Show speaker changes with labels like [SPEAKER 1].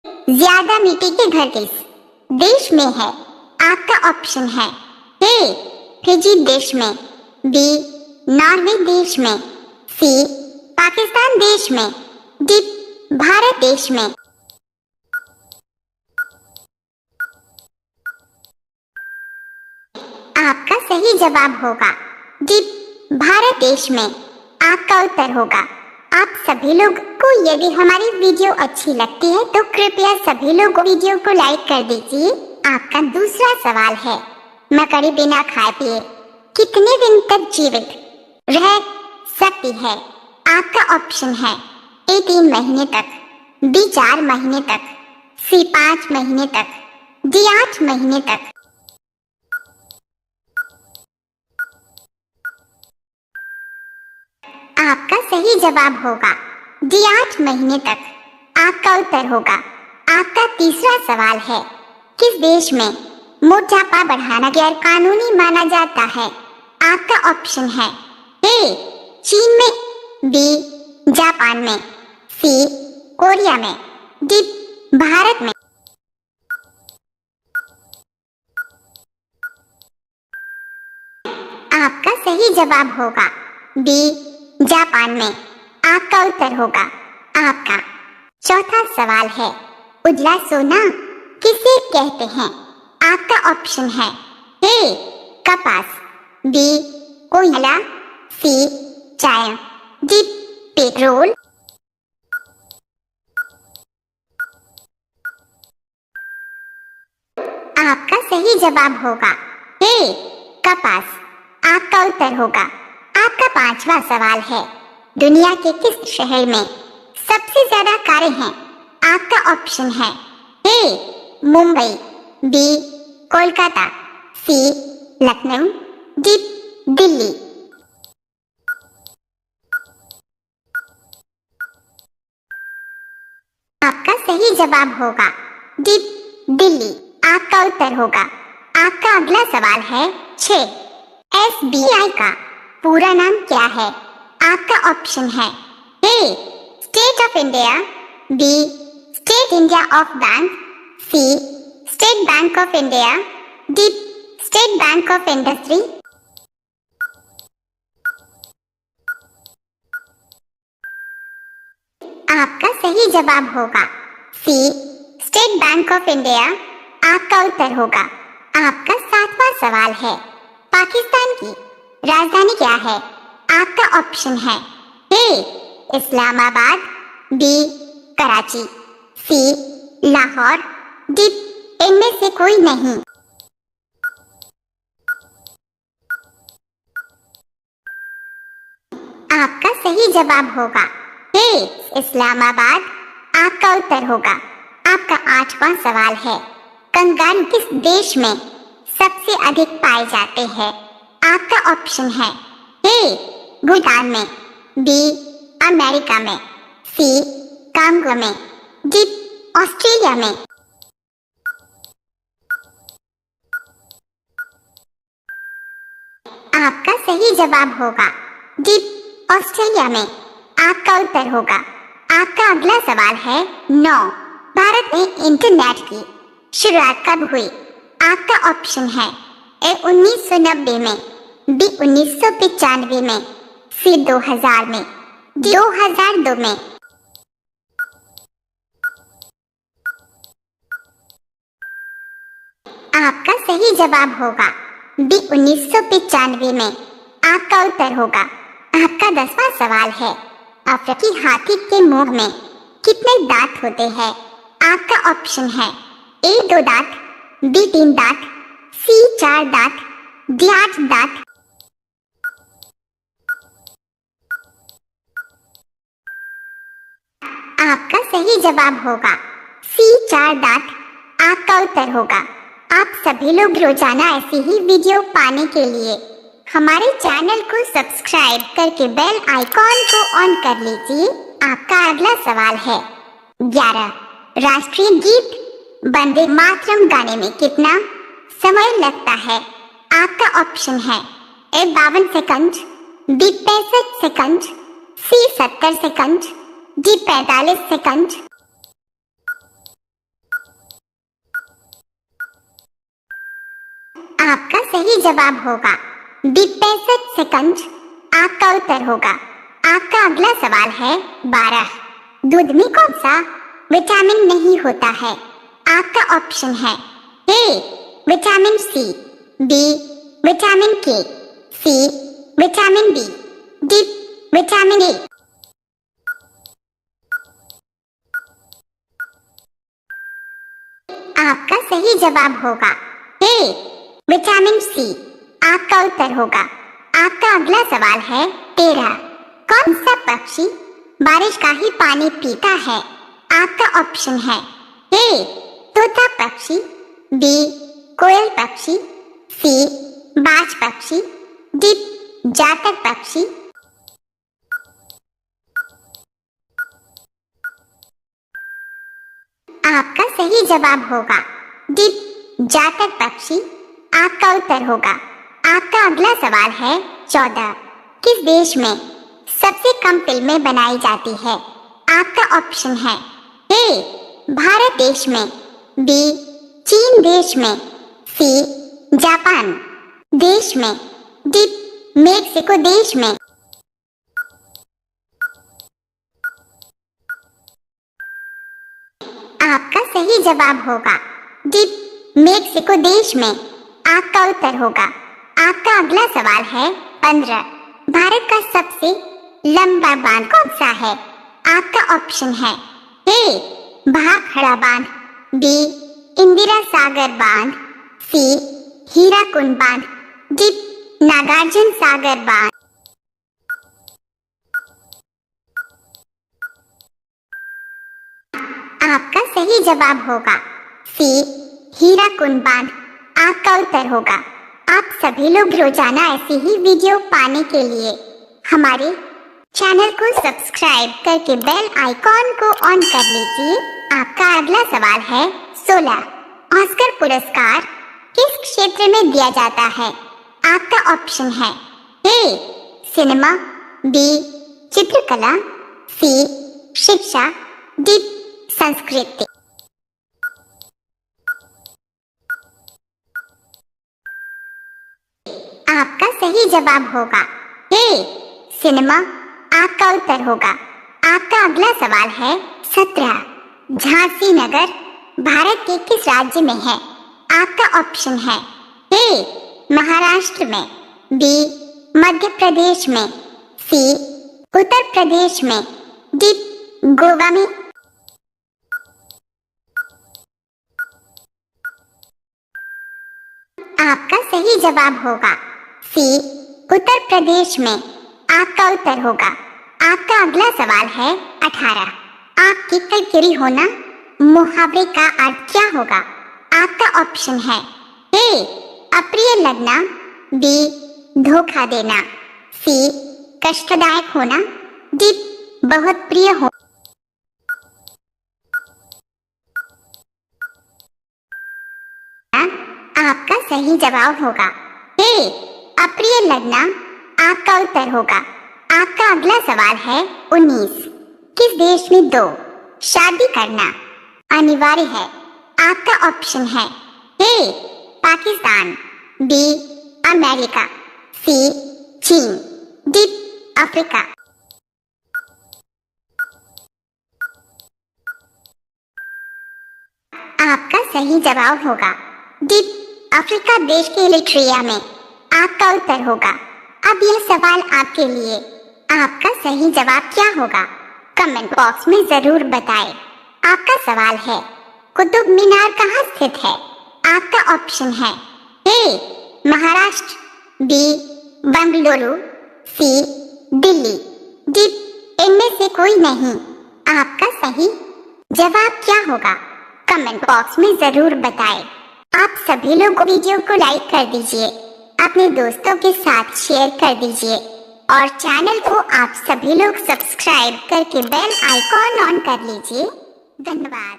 [SPEAKER 1] ज्यादा मिट्टी के घर किस देश में है? आपका ऑप्शन है ए फिजी देश में, बी नॉर्वे देश में, सी पाकिस्तान देश में, डी भारत देश में। आपका सही जवाब होगा डी भारत देश में। आपका उत्तर होगा। आप सभी लोग को यदि हमारी वीडियो अच्छी लगती है तो कृपया सभी लोग वीडियो को लाइक कर दीजिए। आपका दूसरा सवाल है, मकड़ी बिना खाए पिए कितने दिन तक जीवित रह सकती है? आपका ऑप्शन है ए 3 महीने तक, बी 4 महीने तक, सी 5 महीने तक, डी 8 महीने तक। आपका सही जवाब होगा डी 8 महीने तक। आपका उत्तर होगा। आपका तीसरा सवाल है, किस देश में मोटापा बढ़ाना गैर कानूनी माना जाता है? आपका ऑप्शन है ए चीन में, बी जापान में, सी कोरिया में, डी भारत में। आपका सही जवाब होगा बी जापान में। आपका उत्तर होगा। आपका चौथा सवाल है, उजला सोना किसे कहते हैं? आपका ऑप्शन है ए कपास, बी कोयला, सी चाय, डी पेट्रोल। आपका सही जवाब होगा ए कपास। आपका उत्तर होगा। आपका पांचवा सवाल है, दुनिया के किस शहर में सबसे ज्यादा कारें हैं? आपका ऑप्शन है ए मुंबई, बी कोलकाता, सी लखनऊ, डी दिल्ली। आपका सही जवाब होगा डी दिल्ली। आपका उत्तर होगा। आपका अगला सवाल है 6, SBI का पूरा नाम क्या है? आपका ऑप्शन है A State of India, B State India of Bank, C State Bank of India, D State Bank of Industry. आपका सही जवाब होगा C State Bank of India. आपका उत्तर होगा। आपका 7वां सवाल है, पाकिस्तान की राजधानी क्या है? आपका ऑप्शन है ए इस्लामाबाद, बी कराची, सी लाहौर, डी इनमें से कोई नहीं। आपका सही जवाब होगा ए इस्लामाबाद। आपका उत्तर होगा। आपका 8वां सवाल है, कंगारू किस देश में सबसे अधिक पाए जाते हैं? आपका ऑप्शन है ए भूटान में, बी अमेरिका में, सी कांगो में, डी ऑस्ट्रेलिया में। आपका सही जवाब होगा डी ऑस्ट्रेलिया में। आपका उत्तर होगा। आपका अगला सवाल है 9, भारत में इंटरनेट की शुरुआत कब हुई? आपका ऑप्शन है ए 1990 में, बी 1995 में, सी 2000 में, डी 2002 में। आपका सही जवाब होगा बी 1995 में। आपका उत्तर होगा। आपका 10वां सवाल है, अफ्रीकी हाथी के मुंह में कितने दांत होते हैं? आपका ऑप्शन है ए 2 दांत, बी 3 दांत, सी 4 दांत, डी 8 दांत। आपका सही जवाब होगा सी 4 दांत। आपका उत्तर होगा। आप सभी लोग रोजाना ऐसी ही वीडियो पाने के लिए हमारे चैनल को सब्सक्राइब करके बेल आइकॉन को ऑन कर लीजिए। आपका अगला सवाल है 11, राष्ट्रीय गीत वंदे मातरम गाने में कितना समय लगता है? आपका ऑप्शन है ए 52 सेकंड, बी 65 सेकंड, सी 70 सेकंड, डी 45 सेकंड। सही जवाब होगा डी 65 सेकंड। आपका उत्तर होगा। आपका अगला सवाल है 12। दूध में कौन सा विटामिन नहीं होता है? आपका ऑप्शन है A vitamin C, B vitamin K, C vitamin B, D vitamin A. आपका सही जवाब होगा ए विटामिन सी। आपका उत्तर होगा। आपका अगला सवाल है 13। कौन सा पक्षी बारिश का ही पानी पीता है? आपका ऑप्शन है ए तोता पक्षी, बी कोयल पक्षी, सी बाज पक्षी, डी जातक पक्षी। आपका सही जवाब होगा डी जातक पक्षी। आपका उत्तर होगा। आपका अगला सवाल है 14। किस देश में सबसे कम फिल्में बनाई जाती है? आपका ऑप्शन है ए भारत देश में, बी चीन देश में, सी जापान देश में, डी मेक्सिको देश में। आपका सही जवाब होगा डी मेक्सिको देश में। आपका उत्तर होगा। आपका अगला सवाल है 15। भारत का सबसे लंबा बांध कौन सा है? आपका ऑप्शन है ए भाखड़ा बांध, बी इंदिरा सागर बांध, सी हीराकुंड बांध, डी नागार्जुन सागर बांध। आपका सही जवाब होगा सी हीराकुंड बांध। आपका उत्तर होगा। आप सभी लोग रोजाना ऐसी ही वीडियो पाने के लिए हमारे चैनल को सब्सक्राइब करके बेल आइकॉन को ऑन कर लीजिए। आपका अगला सवाल है 16। ऑस्कर पुरस्कार किस क्षेत्र में दिया जाता है? आपका ऑप्शन है ए सिनेमा, बी चित्रकला, सी शिक्षा, डी संस्कृति। आपका सही जवाब होगा ए सिनेमा। आपका उत्तर होगा। आपका अगला सवाल है 17। झांसी नगर भारत के किस राज्य में है? आपका ऑप्शन है ए महाराष्ट्र में, बी मध्य प्रदेश में, सी उत्तर प्रदेश में, डी गोवा में। आपका सही जवाब होगा सी उत्तर प्रदेश में। आपका उत्तर होगा। आपका अगला सवाल है 18। आपकी कलकरी होना मुहावरे का अर्थ क्या होगा? आपका ऑप्शन है ए अप्रिय लगना, बी धोखा देना, सी कष्टदायक होना, डी बहुत प्रिय हो। आपका सही जवाब होगा ए अप्रिय लगना। आपका उत्तर होगा। आपका अगला सवाल है 19। किस देश में 2 शादी करना अनिवार्य है? आपका ऑप्शन है ए पाकिस्तान, बी अमेरिका, सी चीन, डी अफ्रीका। आपका सही जवाब होगा डी अफ्रीका देश के इरिट्रिया में। आपका उत्तर होगा। अब यह सवाल आपके लिए। आपका सही जवाब क्या होगा? कमेंट बॉक्स में जरूर बताएं। आपका सवाल है कुतुब मीनार कहाँ स्थित है? आपका ऑप्शन है ए महाराष्ट्र, बी बेंगलुरु, सी दिल्ली, डी इनमें से कोई नहीं। आपका सही जवाब क्या होगा? कमेंट बॉक्स में जरूर बताएं। आप सभी लोग वीडियो को लाइक कर दीजिए, अपने दोस्तों के साथ शेयर कर दीजिए और चैनल को आप सभी लोग सब्सक्राइब करके बेल आइकॉन ऑन कर लीजिए। धन्यवाद।